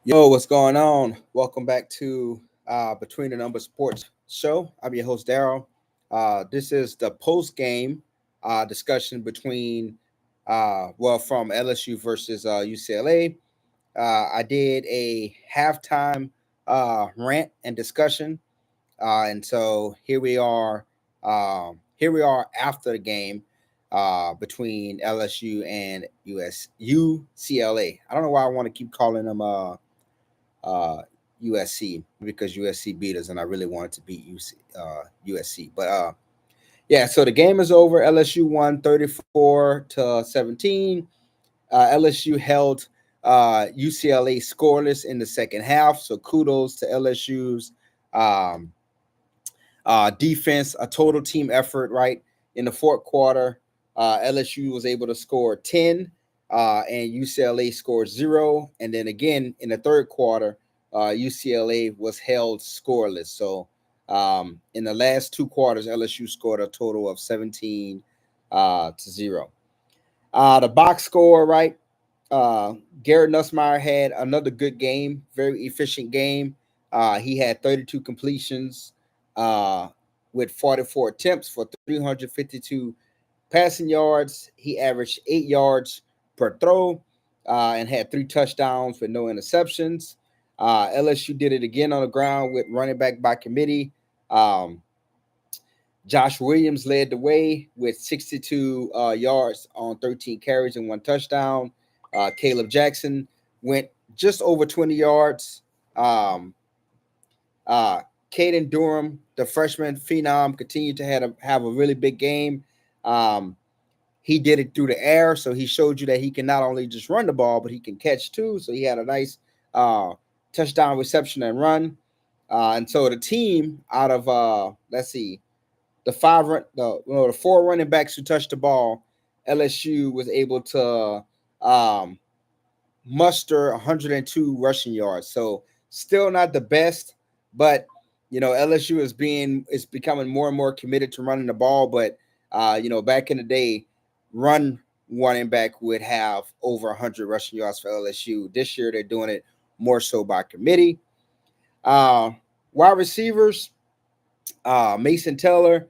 Yo, what's going on? Welcome back to Between the Numbers Sports Show. I'm your host, Daryl. This is the post game discussion between, from LSU versus UCLA. I did a halftime rant and discussion. And so here we are after the game between LSU and UCLA. I don't know why I want to keep calling them uh, USC because USC beat us, and I really wanted to beat USC. But yeah, so the game is over. LSU won 34-17. LSU held UCLA scoreless in the second half. So kudos to LSU's um, defense, a total team effort, right? In the fourth quarter, LSU was able to score 10, and UCLA scored 0. And then again, in the third quarter, UCLA was held scoreless. So in the last two quarters, LSU scored a total of 17 to 0. The box score, right? Garrett Nussmeier had another good game, very efficient game. He had 32 completions uh, with 44 attempts for 352 passing yards. He averaged 8 yards per throw and had three touchdowns with no interceptions. LSU did it again on the ground with running back by committee. Josh Williams led the way with 62 yards on 13 carries and one touchdown. Caleb Jackson went just over 20 yards. Um, Caden Durham, the freshman phenom, continued to have a really big game. Um, he did it through the air, so he showed you that he can not only just run the ball, but he can catch too. So he had a nice touchdown reception and run. And so the team out of let's see, the four running backs who touched the ball, LSU was able to um, muster 102 rushing yards. So still not the best, but LSU is becoming more and more committed to running the ball. But back in the day, run running back would have over 100 rushing yards for LSU. This year they're doing it more so by committee. Uh, Wide receivers, Mason Taylor,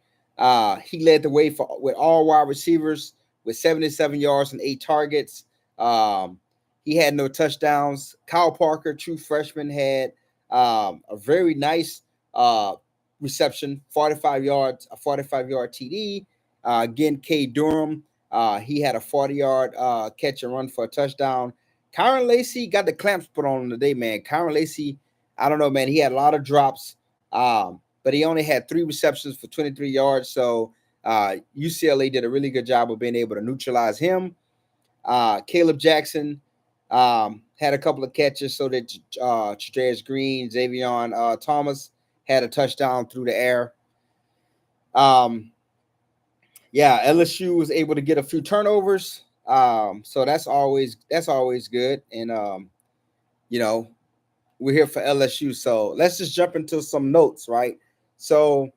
he led the way with all wide receivers with 77 yards and 8 targets. He had no touchdowns. Kyle Parker, true freshman, had a very nice reception, 45 yards, a 45-yard TD. Again, K. Durham, he had a 40-yard catch and run for a touchdown. Kyron Lacey got the clamps put on him today, man. Kyron Lacey, I don't know, man. He had a lot of drops, but he only had 3 receptions for 23 yards. So UCLA did a really good job of being able to neutralize him. Caleb Jackson had a couple of catches so that Chadarius Green, Xavier Thomas had a touchdown through the air. Yeah, LSU was able to get a few turnovers. So that's always good. And you know, we're here for LSU. So let's just jump into some notes, right? So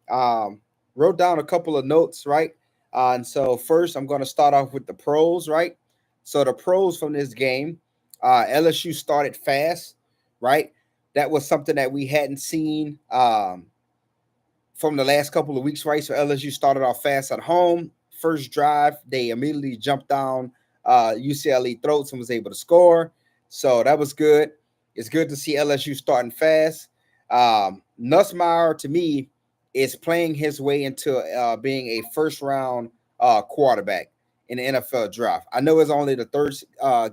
wrote down a couple of notes, right? And so first I'm gonna start off with the pros, right? So the pros from this game, LSU started fast, right? That was something that we hadn't seen from the last couple of weeks, right? So LSU started off fast at home. First drive, they immediately jumped down UCLA throats and was able to score. So that was good. It's good to see LSU starting fast. Nussmeier, to me, is playing his way into being a first round quarterback in the NFL draft. I know it's only the third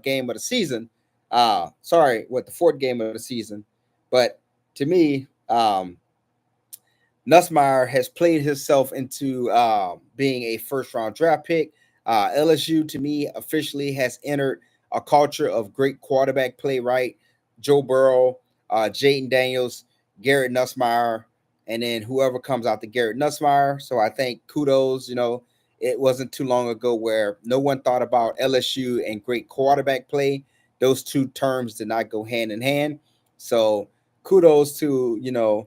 game of the season. The fourth game of the season. But to me, Nussmeier has played himself into being a first round draft pick. LSU, to me, officially has entered a culture of great quarterback play, right? Joe Burrow, Jaden Daniels, Garrett Nussmeier, and then whoever comes out to Garrett Nussmeier. So I think kudos, it wasn't too long ago where no one thought about LSU and great quarterback play. Those two terms did not go hand in hand. So kudos to,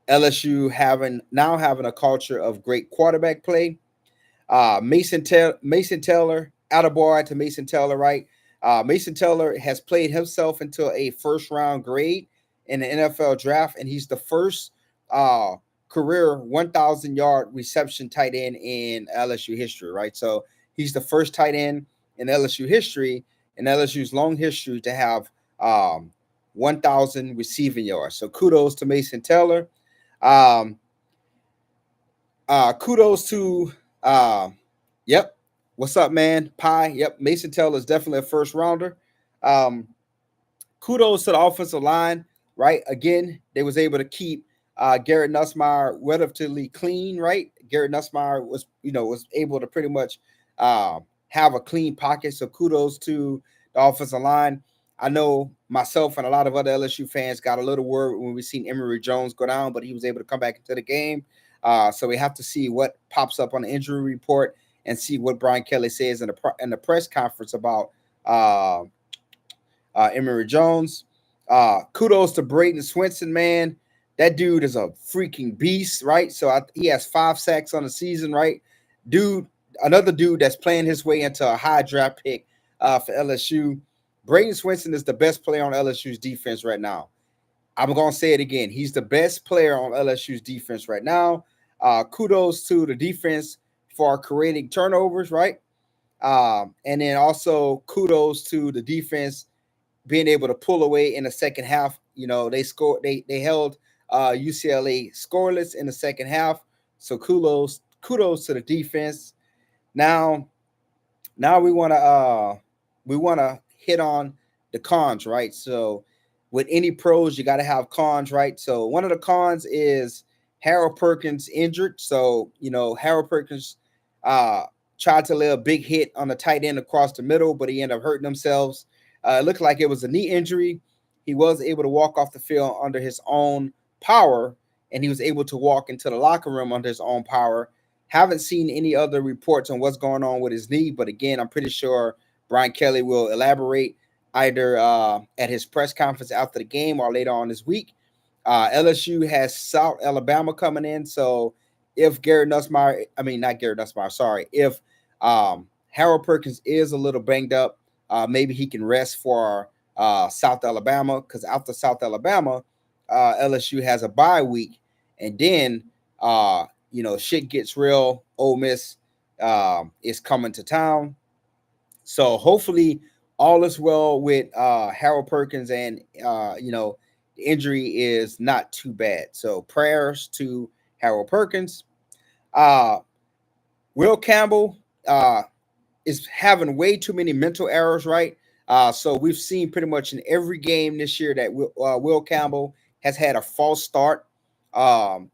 LSU having a culture of great quarterback play. Mason Taylor, attaboy to Mason Taylor, right? Mason Taylor has played himself into a first round grade in the NFL draft, and he's the first uh, career 1,000-yard reception tight end in LSU history, right? So he's the first tight end in LSU history, in LSU's long history, to have 1,000 receiving yards. So kudos to Mason Taylor. Um, kudos to, yep. What's up, man? Pie. Yep. Mason Taylor is definitely a first rounder. Um, kudos to the offensive line, right? Again, they was able to keep Garrett Nussmeier relatively clean, right? Garrett Nussmeier was able to pretty much have a clean pocket. So kudos to the offensive line. I know myself and a lot of other LSU fans got a little worried when we seen Emory Jones go down, but he was able to come back into the game. So we have to see what pops up on the injury report and see what Brian Kelly says in the press conference about Emory Jones. Kudos to Braden Swinson, man. That dude is a freaking beast, right? So he has 5 sacks on the season, right? Dude, another dude that's playing his way into a high draft pick for LSU. Braden Swinson is the best player on LSU's defense right now. I'm going to say it again. He's the best player on LSU's defense right now. Kudos to the defense for creating turnovers, right? And then also kudos to the defense being able to pull away in the second half. They held UCLA scoreless in the second half. So kudos to the defense. Now we want to hit on the cons, right? So with any pros, you got to have cons, right? So one of the cons is Harold Perkins injured. So Harold Perkins uh, tried to lay a big hit on the tight end across the middle, but he ended up hurting himself. It looked like it was a knee injury. He was able to walk off the field under his own power, and he was able to walk into the locker room under his own power. Haven't seen any other reports on what's going on with his knee, but again, I'm pretty sure Brian Kelly will elaborate either at his press conference after the game or later on this week. LSU has South Alabama coming in, so if not Garrett Nussmeier, sorry, if Harold Perkins is a little banged up, maybe he can rest for South Alabama, because after South Alabama, LSU has a bye week, and then shit gets real. Ole Miss is coming to town, so hopefully all is well with Harold Perkins, and the injury is not too bad. So prayers to Harold Perkins. Uh, Will Campbell is having way too many mental errors, right? So we've seen pretty much in every game this year that Will Campbell has had a false start. Um,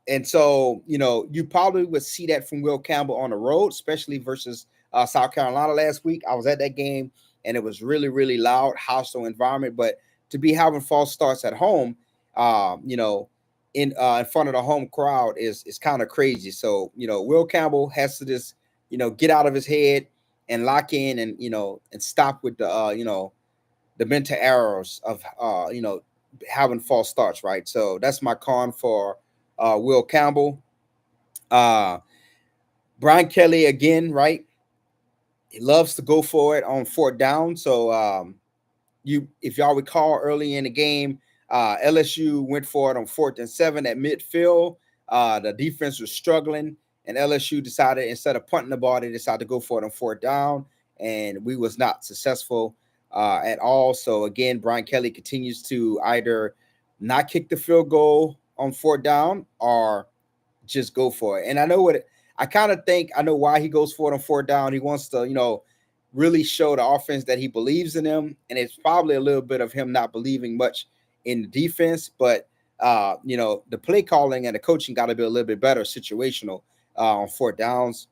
and so, you probably would see that from Will Campbell on the road, especially versus South Carolina last week. I was at that game, and it was really, really loud, hostile environment. But to be having false starts at home, in front of the home crowd is kind of crazy. So, Will Campbell has to just, get out of his head and lock in, and stop with the mental errors of having false starts, right? So that's my con for Will Campbell. Uh, Brian Kelly again, right? He loves to go for it on fourth down. So if y'all recall early in the game, LSU went for it on 4th and 7 at midfield. The defense was struggling, and LSU decided, instead of punting the ball, they decided to go for it on 4th down, and we was not successful at all. So again, Brian Kelly continues to either not kick the field goal on 4th down or just go for it. And I kind of think I know why he goes for it on 4th down. He wants to, really show the offense that he believes in them. And it's probably a little bit of him not believing much in the defense. But, the play calling and the coaching got to be a little bit better situational on 4th downs.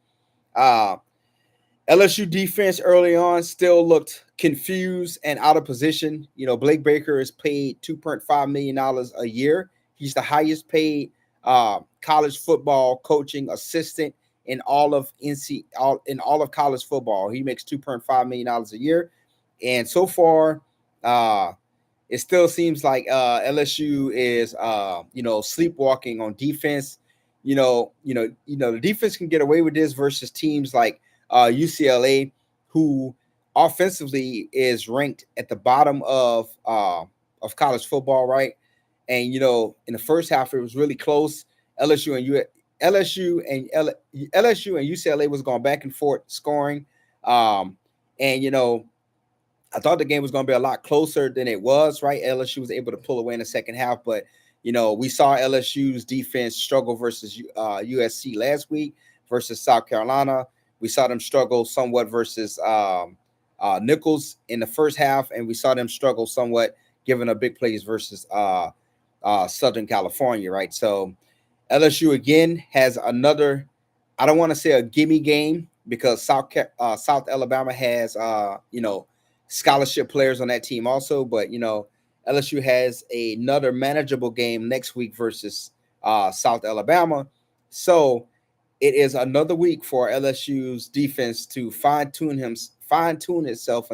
LSU defense early on still looked confused and out of position. Blake Baker is paid $2.5 million a year. He's the highest paid college football coaching assistant in all of college football. He makes $2.5 million a year, and so far, it still seems like LSU is sleepwalking on defense. The defense can get away with this versus teams like UCLA, who offensively is ranked at the bottom of college football, right? And in the first half, it was really close. LSU and U LSU and LSU and UCLA was going back and forth scoring. Um, and I thought the game was going to be a lot closer than it was, right? LSU was able to pull away in the second half, but we saw LSU's defense struggle versus USC last week versus South Carolina. We saw them struggle somewhat versus Nichols in the first half, and we saw them struggle somewhat giving up big plays versus Southern California, right? So LSU again has another. I don't want to say a gimme game because South Alabama has scholarship players on that team also, but LSU has another manageable game next week versus South Alabama. So it is another week for LSU's defense to fine tune itself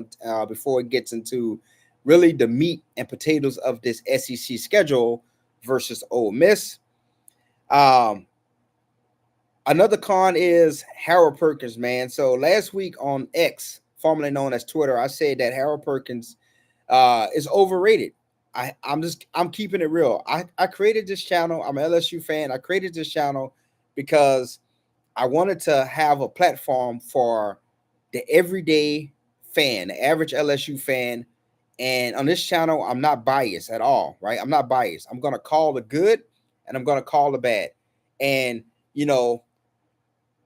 before it gets into really the meat and potatoes of this SEC schedule versus Ole Miss. Um, Another con is Harold Perkins, man. So last week on X, formerly known as Twitter, I said that Harold Perkins is overrated. I'm keeping it real. I created this channel. I'm an LSU fan. I created this channel because I wanted to have a platform for the everyday fan, the average LSU fan. And on this channel, I'm not biased at all, right? I'm not biased. I'm gonna call the good and I'm gonna call the bad. And you know,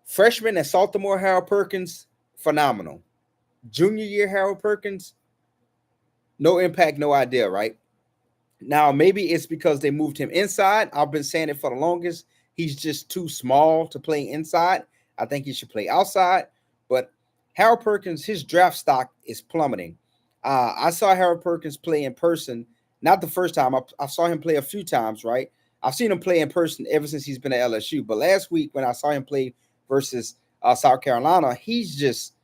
freshman at Baltimore, Harold Perkins, phenomenal. Junior year, Harold Perkins, no impact, no idea, right? Now, maybe it's because they moved him inside. I've been saying it for the longest. He's just too small to play inside. I think he should play outside. But Harold Perkins, his draft stock is plummeting. I saw Harold Perkins play in person, not the first time. I saw him play a few times, right? I've seen him play in person ever since he's been at LSU. But last week when I saw him play versus South Carolina, he's just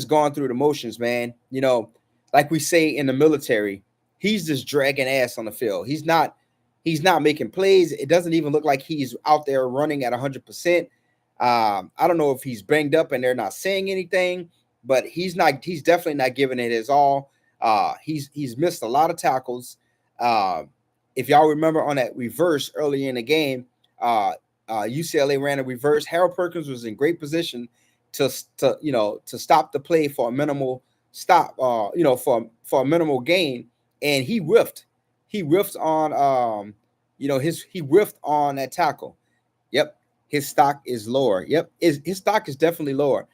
gone through the motions, man. Like we say in the military, he's just dragging ass on the field. He's not making plays. It doesn't even look like he's out there running at 100%. I don't know if he's banged up and they're not saying anything, but he's not. He's definitely not giving it his all. He's missed a lot of tackles. Uh, if y'all remember on that reverse early in the game, uh, UCLA ran a reverse. Harold Perkins was in great position to stop the play for a minimal stop. For a minimal gain, and he whiffed. He whiffed on he whiffed on that tackle. Yep, his stock is lower. Yep, his stock is definitely lower.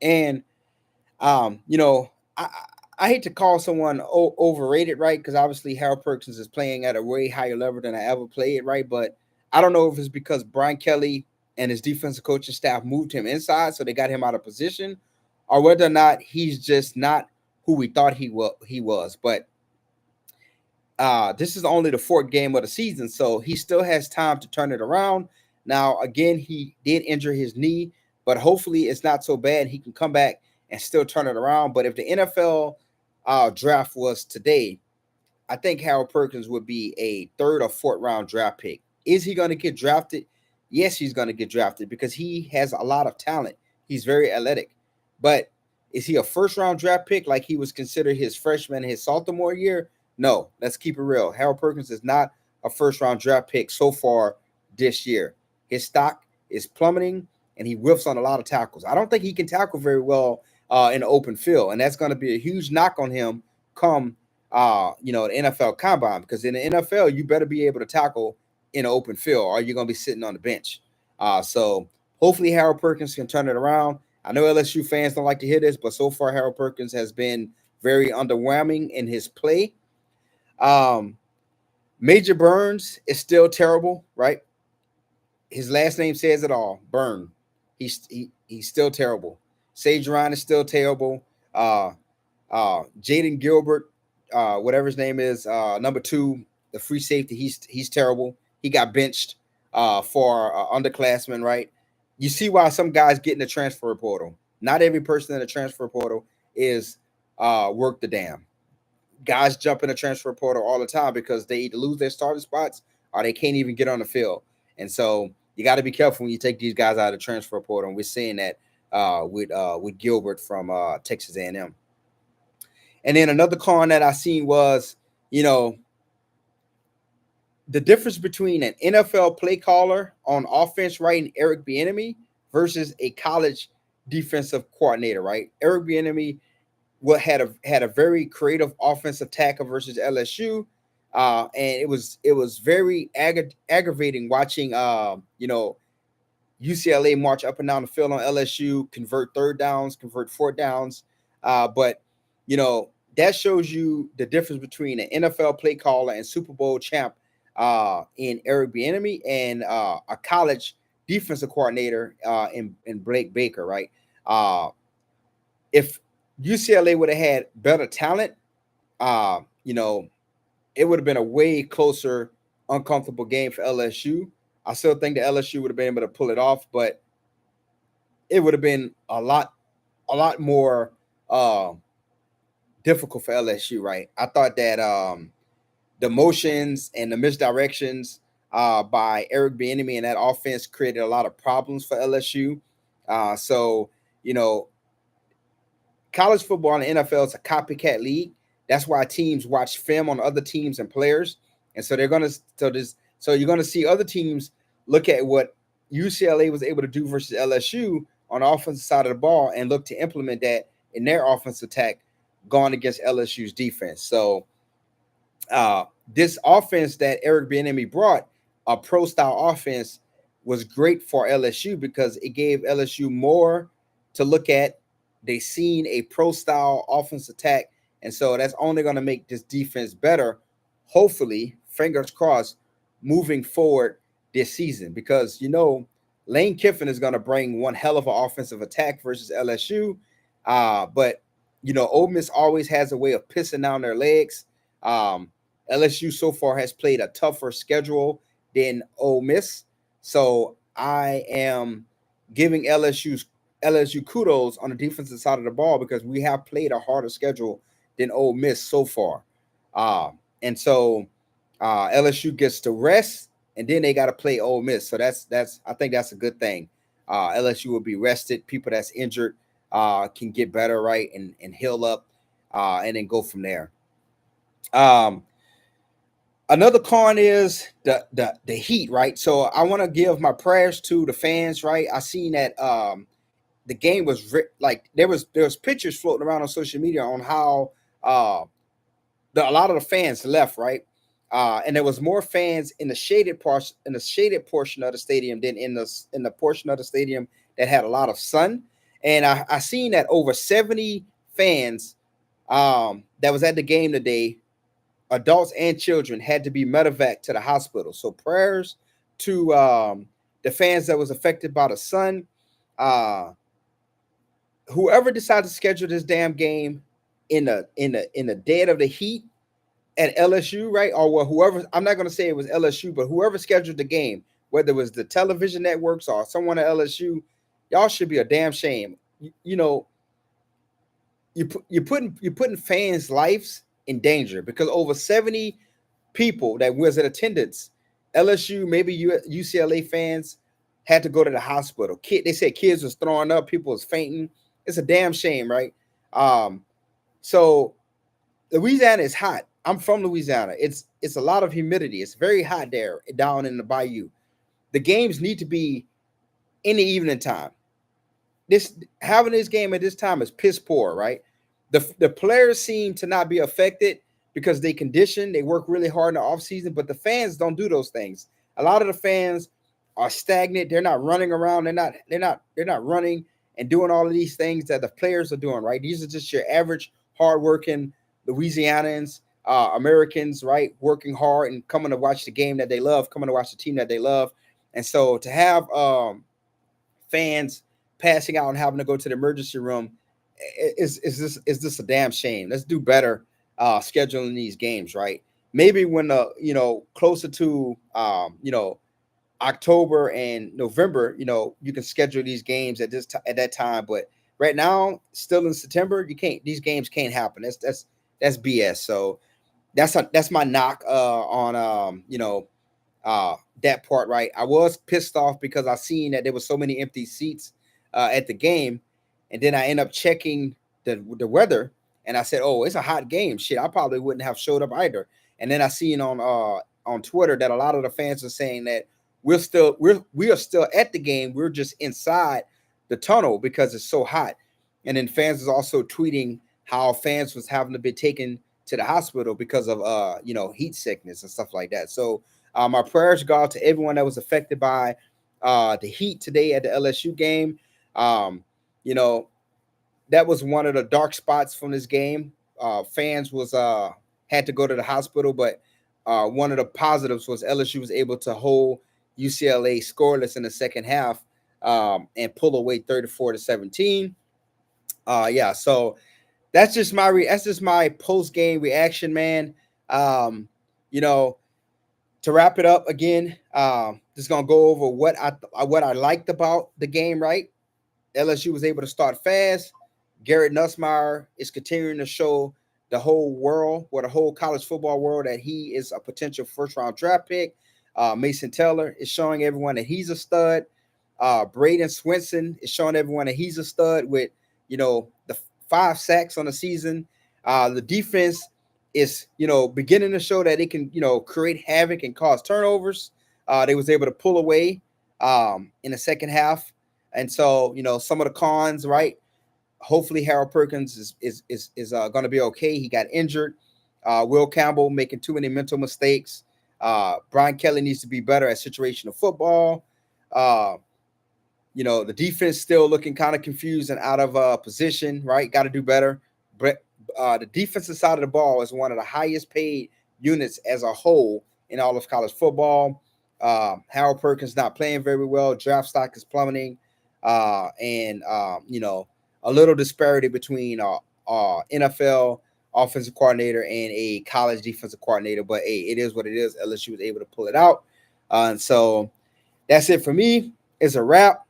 And um, you know, I I hate to call someone overrated, right? Because obviously Harold Perkins is playing at a way higher level than I ever played, right? But I don't know if it's because Brian Kelly and his defensive coaching staff moved him inside, so they got him out of position, or whether or not he's just not who we thought he was. But this is only the fourth game of the season, so he still has time to turn it around. Now, again, he did injure his knee, but hopefully it's not so bad. He can come back and still turn it around. But if the NFL draft was today, I think Harold Perkins would be a third or fourth round draft pick. Is he going to get drafted? Yes, he's going to get drafted because he has a lot of talent. He's very athletic. But is he a first round draft pick like he was considered his freshman and his sophomore year? No, let's keep it real. Harold Perkins is not a first round draft pick so far this year. His stock is plummeting and he whiffs on a lot of tackles. I don't think he can tackle very well in the open field, and that's going to be a huge knock on him come the NFL combine, because in the NFL you better be able to tackle in the open field or you're going to be sitting on the bench. So hopefully Harold Perkins can turn it around. I know LSU fans don't like to hear this, but so far Harold Perkins has been very underwhelming in his play. Um, Major Burns is still terrible, right? His last name says it all. Burn. He's still terrible. Sage Ryan is still terrible. Uh, Jaden Gilbert, whatever his name is, number two, the free safety. He's terrible. He got benched for underclassmen, right? You see why some guys get in the transfer portal. Not every person in the transfer portal is worth the damn. Guys jump in the transfer portal all the time because they either lose their starting spots or they can't even get on the field. And so you got to be careful when you take these guys out of the transfer portal. And we're seeing that with Gilbert from Texas A&M. And then another con that I seen was, you know, the difference between an NFL play caller on offense, right, and Eric Bieniemy versus a college defensive coordinator, right? Eric Bieniemy what had a very creative offensive tackle versus LSU, and it was very aggravating watching UCLA march up and down the field on LSU, convert third downs, convert fourth downs. But you know that shows you the difference between an NFL play caller and Super Bowl champ in Eric Bieniemy and a college defensive coordinator in Blake Baker, right? Uh, if UCLA would have had better talent, uh, you know, it would have been a way closer, uncomfortable game for LSU. I still think the LSU would have been able to pull it off, but it would have been a lot more uh, difficult for LSU, right? I thought that the motions and the misdirections by Eric Bieniemy and that offense created a lot of problems for LSU. So you know, college football and the NFL is a copycat league. That's why teams watch film on other teams and players, and so they're gonna so you're gonna see other teams look at what UCLA was able to do versus LSU on the offensive side of the ball and look to implement that in their offensive attack going against LSU's defense. So uh, this offense that Eric Bieniemy brought, a pro style offense, was great for LSU because it gave LSU more to look at. They seen a pro style offense attack, and so that's only going to make this defense better. Hopefully, fingers crossed, moving forward this season because Lane Kiffin is going to bring one hell of an offensive attack versus LSU. But Ole Miss always has a way of pissing down their legs. Um, LSU so far has played a tougher schedule than Ole Miss, so I am giving LSU kudos on the defensive side of the ball because we have played a harder schedule than Ole Miss so far, and so LSU gets to rest, and then they got to play Ole Miss. So that's I think that's a good thing. LSU will be rested. People that's injured can get better, right, and heal up, and then go from there. Um, Another con is the heat, right? So I want to give my prayers to the fans, right? I seen that the game was like there was pictures floating around on social media on how uh a lot of the fans left, right? And there was more fans in the shaded portion of the stadium than in the portion of the stadium that had a lot of sun. And I seen that over 70 fans that was at the game today, adults and children, had to be medevac to the hospital. So prayers to the fans that was affected by the sun. Uh, Whoever decided to schedule this damn game in the dead of the heat at LSU, right? Or well, whoever, I'm not going to say it was LSU, but whoever scheduled the game, whether it was the television networks or someone at LSU, y'all should be a damn shame. You know, you're putting fans' lives in danger because over 70 people that was in attendance, LSU, maybe UCLA fans, had to go to the hospital. They said kids was throwing up, people was fainting. It's a damn shame, right? Um, so Louisiana is hot. I'm from Louisiana. It's a lot of humidity. It's very hot there down in the bayou. The games need to be in the evening time. This Having this game at this time is piss poor, right? The players seem to not be affected because they condition, they work really hard in the off season, but the fans don't do those things. A lot of the fans are stagnant. They're not running around. They're not running and doing all of these things that the players are doing, right? These are just your average hardworking Louisianans, Americans, right? Working hard and coming to watch the game that they love, coming to watch the team that they love. And so to have fans passing out and having to go to the emergency room is this a damn shame. Let's do better scheduling these games, right? Maybe when closer to October and November, you can schedule these games at that time. But right now, still in September, you can't. These games can't happen. That's BS. So that's my knock on that part, right? I was pissed off because I seen that there was so many empty seats at the game, and then I end up checking the weather, And I said, "Oh, it's a hot game. Shit, I probably wouldn't have showed up either." And then I seen on Twitter that a lot of the fans are saying that we are still at the game. We're just inside the tunnel because it's so hot. And then fans is also tweeting how fans was having to be taken to the hospital because of heat sickness and stuff like that. So my prayers go out to everyone that was affected by the heat today at the LSU game. Um, you know, that was one of the dark spots from this game. Fans was had to go to the hospital, but one of the positives was LSU was able to hold UCLA scoreless in the second half and pull away 34-17. Yeah, so that's just my post game reaction, man. Um, you know, to wrap it up again, just gonna go over what I liked about the game. Right, LSU was able to start fast. Garrett Nussmeier is continuing to show the whole world, or the whole college football world, that he is a potential first round draft pick. Mason Taylor is showing everyone that he's a stud. Braden Swinson is showing everyone that he's a stud with, the 5 sacks on the season. The defense is, beginning to show that it can, create havoc and cause turnovers. They was able to pull away in the second half. And so, some of the cons, right? Hopefully Harold Perkins is going to be okay. He got injured. Will Campbell making too many mental mistakes. Brian Kelly needs to be better at situational football. Uh, the defense still looking kind of confused and out of position, right? Got to do better. But the defensive side of the ball is one of the highest paid units as a whole in all of college football. Harold Perkins not playing very well. Draft stock is plummeting. And a little disparity between NFL offensive coordinator and a college defensive coordinator. But hey, it is what it is. LSU was able to pull it out. And so that's it for me. It's a wrap.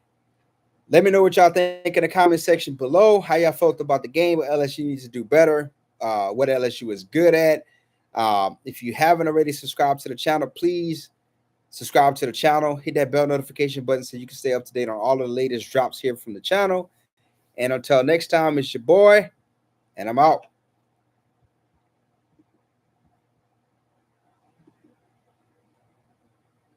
Let me know what y'all think in the comment section below. How y'all felt about the game? What LSU needs to do better? What LSU is good at? If you haven't already subscribed to the channel, please subscribe to the channel. Hit that bell notification button so you can stay up to date on all of the latest drops here from the channel. And until next time, it's your boy, and I'm out.